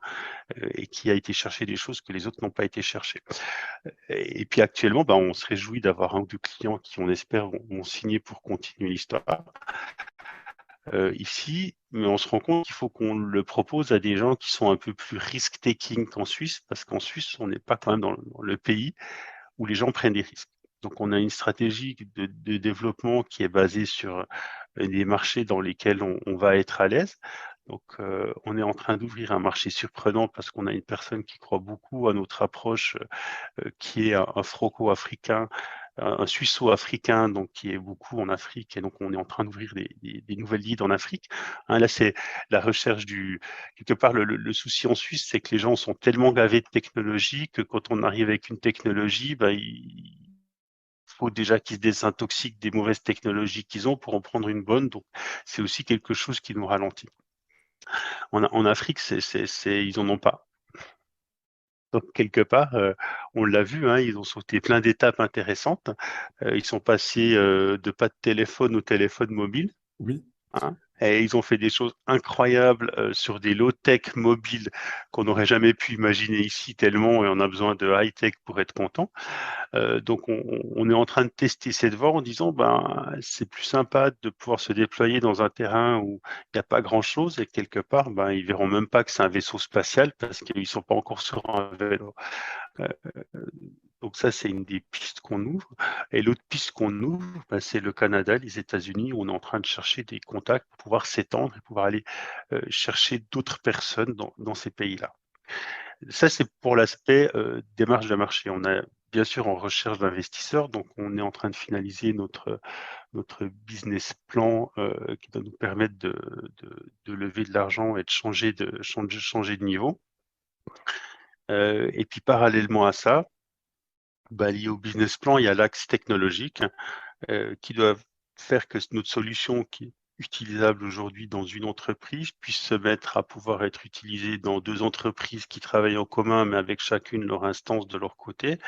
et qui a été chercher des choses que les autres n'ont pas été chercher. Et puis actuellement, on se réjouit d'avoir un ou deux clients qui, on espère, vont signer pour continuer l'histoire ici, mais on se rend compte qu'il faut qu'on le propose à des gens qui sont un peu plus risk-taking qu'en Suisse, parce qu'en Suisse, on n'est pas quand même dans le pays où les gens prennent des risques. Donc, on a une stratégie de développement qui est basée sur des marchés dans lesquels on va être à l'aise. Donc, on est en train d'ouvrir un marché surprenant parce qu'on a une personne qui croit beaucoup à notre approche, qui est un franco-africain, un suisseau-africain, donc qui est beaucoup en Afrique, et donc on est en train d'ouvrir des nouvelles leads en Afrique. Hein, là, c'est la recherche quelque part, le souci en Suisse, c'est que les gens sont tellement gavés de technologie que quand on arrive avec une technologie, il faut déjà qu'ils se désintoxiquent des mauvaises technologies qu'ils ont pour en prendre une bonne. Donc, c'est aussi quelque chose qui nous ralentit. En Afrique, ils en ont pas. Donc, quelque part, on l'a vu, hein, ils ont sauté plein d'étapes intéressantes. Ils sont passés de pas de téléphone au téléphone mobile, Oui. hein, et ils ont fait des choses incroyables sur des low-tech mobiles qu'on n'aurait jamais pu imaginer ici tellement, et on a besoin de high-tech pour être content. Donc, on est en train de tester cette voie en disant, c'est plus sympa de pouvoir se déployer dans un terrain où il n'y a pas grand-chose et quelque part, ils verront même pas que c'est un vaisseau spatial parce qu'ils sont pas encore sur un vélo. Euh, donc ça, c'est une des pistes qu'on ouvre. Et l'autre piste qu'on ouvre, c'est le Canada, les États-Unis, où on est en train de chercher des contacts pour pouvoir s'étendre et pouvoir aller chercher d'autres personnes dans ces pays-là. Ça, c'est pour l'aspect démarche de marché. On a bien sûr en recherche d'investisseurs, donc on est en train de finaliser notre business plan qui va nous permettre de lever de l'argent et de changer de niveau. Et puis parallèlement à ça, lié au business plan, il y a l'axe technologique qui doit faire que notre solution qui est utilisable aujourd'hui dans une entreprise puisse se mettre à pouvoir être utilisée dans deux entreprises qui travaillent en commun, mais avec chacune leur instance de leur côté,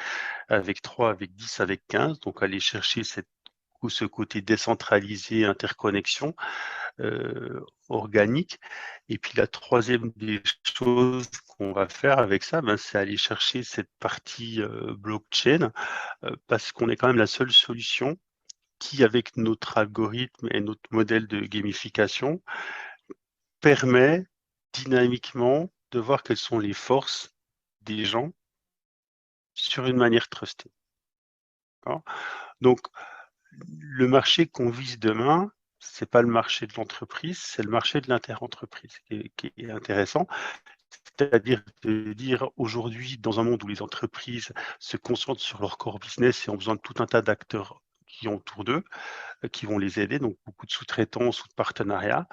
avec 3, avec 10, avec 15. Donc aller chercher ce côté décentralisé, interconnexion organique. Et puis la troisième des choses qu'on va faire avec ça, c'est aller chercher cette partie blockchain, parce qu'on est quand même la seule solution qui, avec notre algorithme et notre modèle de gamification, permet dynamiquement de voir quelles sont les forces des gens sur une manière trustée. Donc, le marché qu'on vise demain, c'est pas le marché de l'entreprise, c'est le marché de l'interentreprise qui est intéressant. C'est-à-dire de dire aujourd'hui, dans un monde où les entreprises se concentrent sur leur core business et ont besoin de tout un tas d'acteurs qui ont autour d'eux, qui vont les aider, donc beaucoup de sous-traitance ou de partenariats.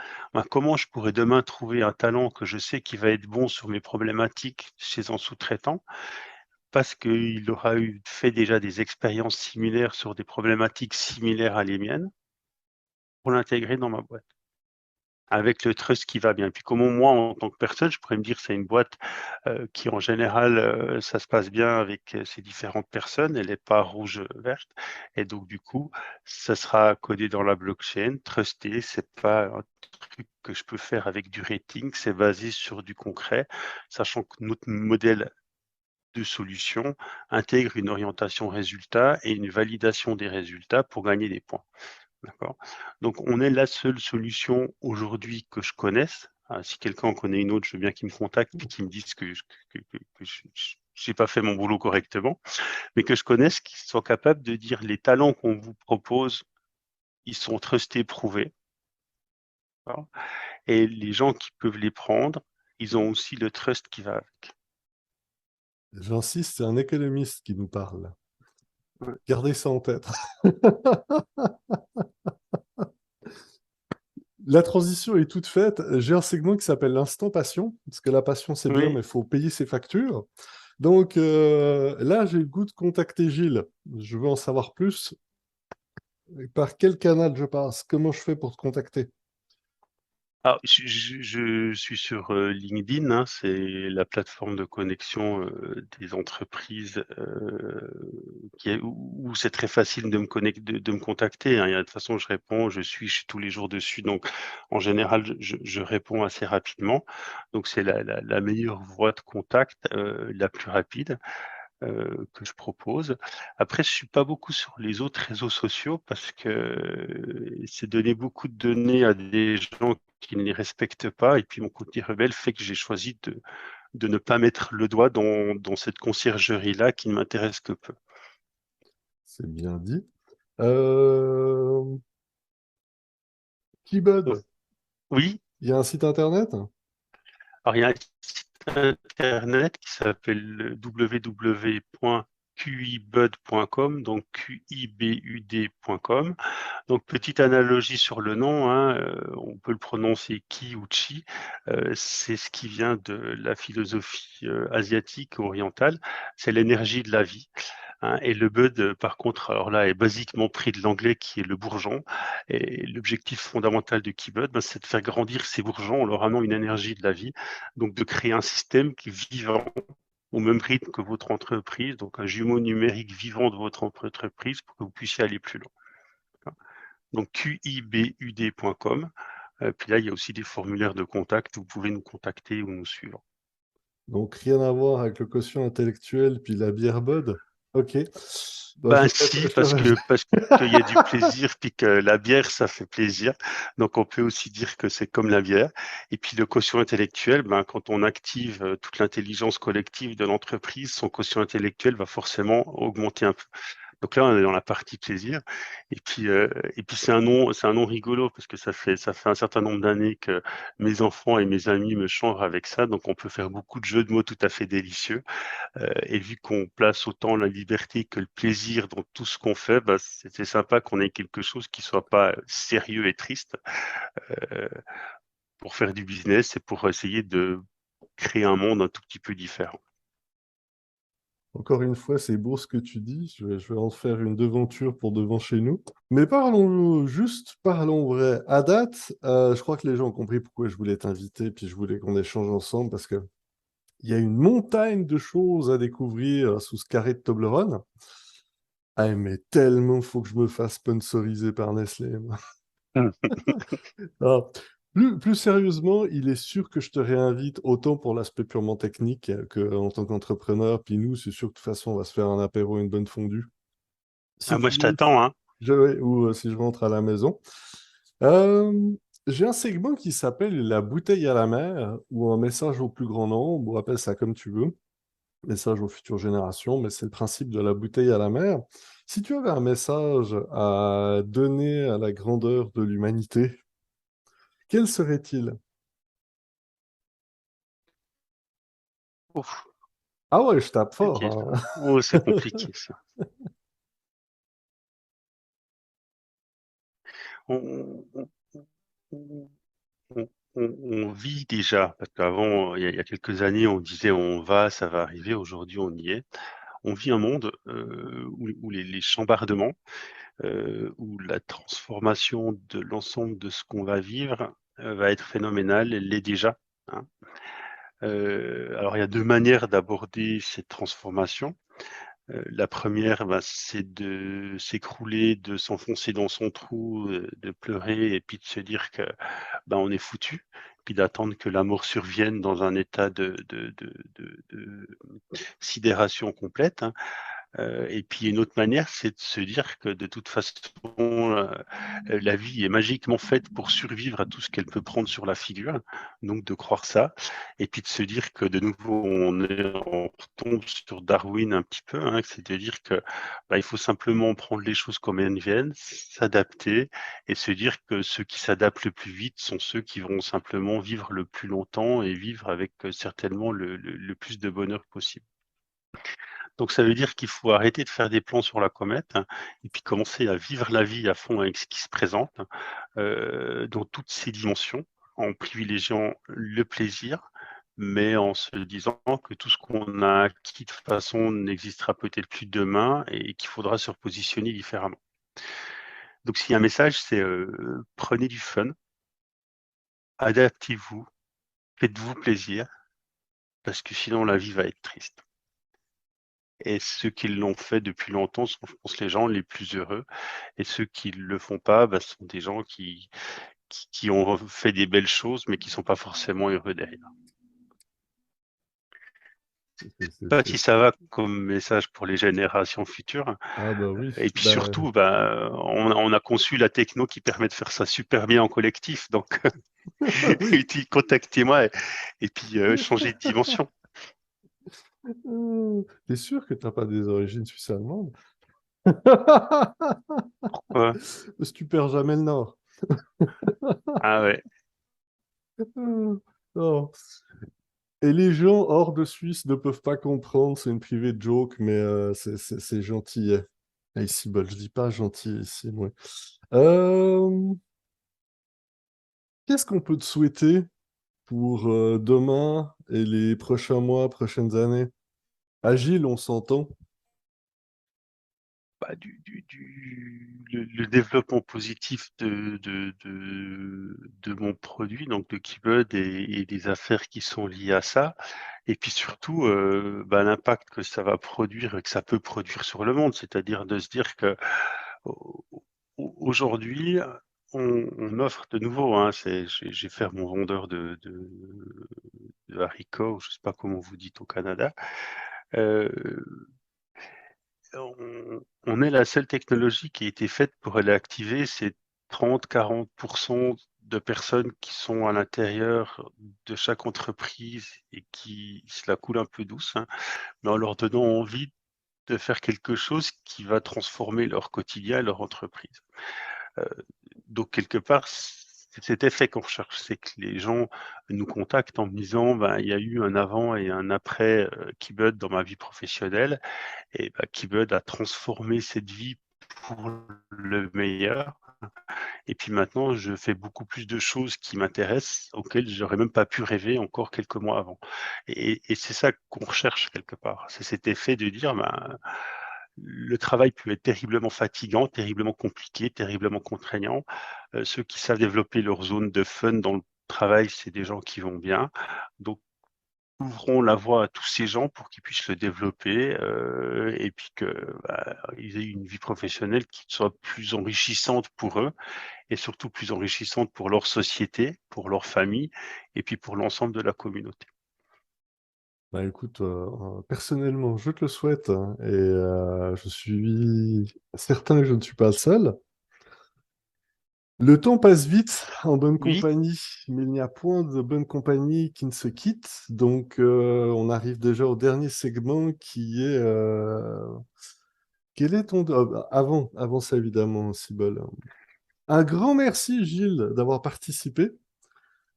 Comment je pourrais demain trouver un talent que je sais qui va être bon sur mes problématiques chez un sous-traitant parce qu'il aura fait déjà des expériences similaires sur des problématiques similaires à les miennes pour l'intégrer dans ma boîte avec le trust qui va bien. Et puis comment moi, en tant que personne, je pourrais me dire que c'est une boîte qui, en général, ça se passe bien avec ces différentes personnes, elle n'est pas rouge-verte. Et donc, du coup, ça sera codé dans la blockchain, trusté, c'est pas un truc que je peux faire avec du rating, c'est basé sur du concret, sachant que notre modèle de solution intègre une orientation résultat et une validation des résultats pour gagner des points. D'accord? Donc, on est la seule solution aujourd'hui que je connaisse. Si quelqu'un en connaît une autre, je veux bien qu'il me contacte puis qu'il me dise que je n'ai pas fait mon boulot correctement, mais que je connaisse, qui sont capables de dire les talents qu'on vous propose, ils sont trustés, prouvés. D'accord. Et les gens qui peuvent les prendre, ils ont aussi le trust qui va avec. J'insiste, c'est un économiste qui nous parle. Ouais. Gardez ça en tête. La transition est toute faite. J'ai un segment qui s'appelle l'instant passion, parce que la passion, c'est bien, mais Oui, il faut payer ses factures. Donc là, j'ai le goût de contacter Gilles. Je veux en savoir plus. Par quel canal je passe? Comment je fais pour te contacter? alors, je suis sur LinkedIn, hein, c'est la plateforme de connexion des entreprises où c'est très facile de me de me contacter, hein. De toute façon, je réponds, je suis tous les jours dessus, donc en général, je réponds assez rapidement. Donc c'est la meilleure voie de contact, la plus rapide. Que je propose. Après, je suis pas beaucoup sur les autres réseaux sociaux parce que c'est donner beaucoup de données à des gens qui ne les respectent pas. Et puis, mon côté rebelle fait que j'ai choisi de ne pas mettre le doigt dans cette conciergerie-là qui ne m'intéresse que peu. C'est bien dit. Euh... Donc, Keybud, oui, il y a un site internet? alors il y a un site internet qui s'appelle www.qibud.com, donc QIBUD.com. Donc, petite analogie sur le nom, hein, on peut le prononcer Qi ou Chi, c'est ce qui vient de la philosophie asiatique orientale, c'est l'énergie de la vie, hein. Et le bud, par contre, alors là, est basiquement pris de l'anglais qui est le bourgeon. Et l'objectif fondamental de Keybud, ben, c'est de faire grandir ces bourgeons en leur amenant une énergie de la vie, donc de créer un système qui est vivant au même rythme que votre entreprise, donc un jumeau numérique vivant de votre entreprise pour que vous puissiez aller plus loin. Donc QIBUD.com. Puis là, il y a aussi des formulaires de contact. Vous pouvez nous contacter ou nous suivre. Donc rien à voir avec le quotient intellectuel puis la bière Bud. Ok. Bah, Ben si, parce qu'il y a du plaisir, puis que la bière, ça fait plaisir. Donc on peut aussi dire que c'est comme la bière. Et puis le quotient intellectuel, ben, quand on active toute l'intelligence collective de l'entreprise, son quotient intellectuel va forcément augmenter un peu. Donc là, on est dans la partie plaisir. Et puis c'est un nom rigolo parce que ça fait un certain nombre d'années que mes enfants et mes amis me chantent avec ça. Donc on peut faire beaucoup de jeux de mots tout à fait délicieux. Et vu qu'on place autant la liberté que le plaisir dans tout ce qu'on fait, bah, c'était sympa qu'on ait quelque chose qui soit pas sérieux et triste euh, pour faire du business et pour essayer de créer un monde un tout petit peu différent. Encore une fois, c'est beau ce que tu dis. Je vais en faire une devanture pour devant chez nous. Mais parlons juste, parlons vrai. À date, je crois que les gens ont compris pourquoi je voulais t'inviter, puis je voulais qu'on échange ensemble parce que il y a une montagne de choses à découvrir sous ce carré de Toblerone. Ah, mais tellement faut que je me fasse sponsoriser par Nestlé. Moi. Ah, plus sérieusement, il est sûr que je te réinvite autant pour l'aspect purement technique qu'en tant qu'entrepreneur. Puis nous, c'est sûr que de toute façon, on va se faire un apéro, une bonne fondue. Ah, Si moi, tu je montes, t'attends, hein. ou si je rentre à la maison. Euh, j'ai un segment qui s'appelle La bouteille à la mer ou un message au plus grand nombre, ou appelle ça comme tu veux. Message aux futures générations, mais c'est le principe de la bouteille à la mer. Si tu avais un message à donner à la grandeur de l'humanité, quel serait-il? Ouf, Ah ouais, je tape ok, fort, hein. oh, c'est compliqué ça. On, on- on- on vit déjà, parce qu'avant, il y a quelques années, on disait on va, ça va arriver. Aujourd'hui, on y est. On vit un monde où les chambardements, où la transformation de l'ensemble de ce qu'on va vivre va être phénoménale, elle l'est déjà, hein. Alors, il y a deux manières d'aborder cette transformation. La première, bah, c'est de s'écrouler, de s'enfoncer dans son trou, de pleurer et puis de se dire que bah, on est foutu, puis d'attendre que la mort survienne dans un état de sidération complète, hein. Et puis une autre manière, c'est de se dire que de toute façon, la vie est magiquement faite pour survivre à tout ce qu'elle peut prendre sur la figure, donc de croire ça, et puis de se dire que de nouveau on retombe sur Darwin un petit peu, hein, c'est de dire que il faut simplement prendre les choses comme elles viennent, s'adapter, et se dire que ceux qui s'adaptent le plus vite sont ceux qui vont simplement vivre le plus longtemps et vivre avec certainement le plus de bonheur possible. Donc ça veut dire qu'il faut arrêter de faire des plans sur la comète, hein, et puis commencer à vivre la vie à fond avec ce qui se présente, dans toutes ses dimensions, en privilégiant le plaisir, mais en se disant que tout ce qu'on a acquis de toute façon n'existera peut-être plus demain et qu'il faudra se repositionner différemment. Donc s'il y a un message, c'est, prenez du fun, adaptez-vous, faites-vous plaisir, parce que sinon la vie va être triste. Et ceux qui l'ont fait depuis longtemps sont, je pense, les gens les plus heureux. Et ceux qui le font pas, sont des gens qui ont fait des belles choses, mais qui sont pas forcément heureux derrière. Pas si ça va comme message pour les générations futures. Ah bah oui, Et puis surtout, on a conçu la techno qui permet de faire ça super bien en collectif. Donc, oui. contactez-moi et puis changez de dimension. T'es sûr que t'as pas des origines suisses-allemandes? Pourquoi? Parce que tu perds jamais le nord. Ah ouais. Non. Et les gens hors de Suisse ne peuvent pas comprendre, c'est une private joke, mais c'est gentil. Ici, bah, je dis pas gentil ici, moi. Euh, Qu'est-ce qu'on peut te souhaiter pour demain et les prochains mois, prochaines années? Agile, on s'entend. Le développement positif de mon produit, donc de Keybud et des affaires qui sont liées à ça. Et puis surtout, l'impact que ça va produire et que ça peut produire sur le monde. C'est-à-dire de se dire que au- aujourd'hui, on offre de nouveau, hein, j'ai fait mon vendeur de haricots, je sais pas comment vous dites au Canada. Euh, on est la seule technologie qui a été faite pour aller activer ces 30-40% de personnes qui sont à l'intérieur de chaque entreprise et qui se la coulent un peu douce, hein, mais en leur donnant envie de faire quelque chose qui va transformer leur quotidien et leur entreprise. Euh, donc quelque part, c'est cet effet qu'on recherche, c'est que les gens nous contactent en me disant, il y a eu un avant et un après Keybud dans ma vie professionnelle, et Keybud a transformé cette vie pour le meilleur. Et puis maintenant, je fais beaucoup plus de choses qui m'intéressent, auxquelles j'aurais même pas pu rêver encore quelques mois avant. Et c'est ça qu'on recherche quelque part. C'est cet effet de dire, le travail peut être terriblement fatigant, terriblement compliqué, terriblement contraignant. Ceux qui savent développer leur zone de fun dans le travail, c'est des gens qui vont bien. Donc, ouvrons la voie à tous ces gens pour qu'ils puissent le développer et puis qu'ils aient une vie professionnelle qui soit plus enrichissante pour eux et surtout plus enrichissante pour leur société, pour leur famille et puis pour l'ensemble de la communauté. Bah écoute, personnellement, je te le souhaite, hein, et je suis certain que je ne suis pas le seul. Le temps passe vite en bonne Oui, compagnie, mais il n'y a point de bonne compagnie qui ne se quitte. Donc, on arrive déjà au dernier segment qui est quel est ton... avant ça, évidemment, Cybele. Un grand merci, Gilles, d'avoir participé.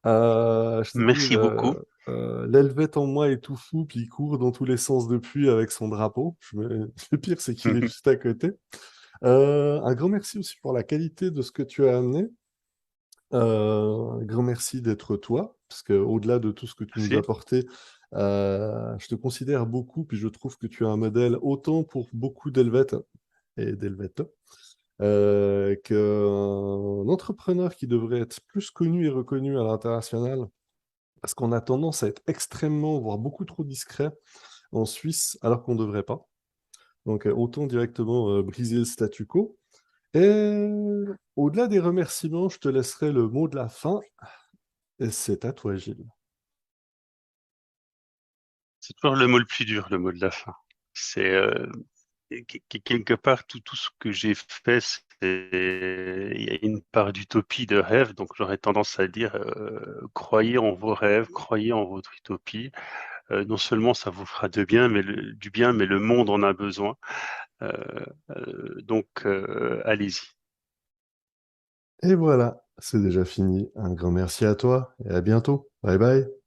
Je t'ai dit, merci beaucoup. l'Helvète en moi est tout fou, puis il court dans tous les sens depuis avec son drapeau. Le pire, c'est qu'il est juste à côté. Un grand merci aussi pour la qualité de ce que tu as amené. Un grand merci d'être toi, parce qu'au-delà de tout ce que tu nous as Merci. apporté, je te considère beaucoup, puis je trouve que tu es un modèle autant pour beaucoup d'Helvètes et d'Helvètes qu'un entrepreneur qui devrait être plus connu et reconnu à l'international, parce qu'on a tendance à être extrêmement, voire beaucoup trop discret en Suisse, alors qu'on ne devrait pas. Donc, autant directement briser le statu quo. Et au-delà des remerciements, je te laisserai le mot de la fin. Et c'est à toi, Gilles. C'est toujours le mot le plus dur, le mot de la fin. C'est quelque part, tout ce que j'ai fait, il y a une part d'utopie, de rêve, donc j'aurais tendance à dire, croyez en vos rêves, croyez en votre utopie. Non seulement ça vous fera du bien, mais le monde en a besoin. Euh, allez-y. Et voilà, c'est déjà fini. Un grand merci à toi et à bientôt. Bye bye.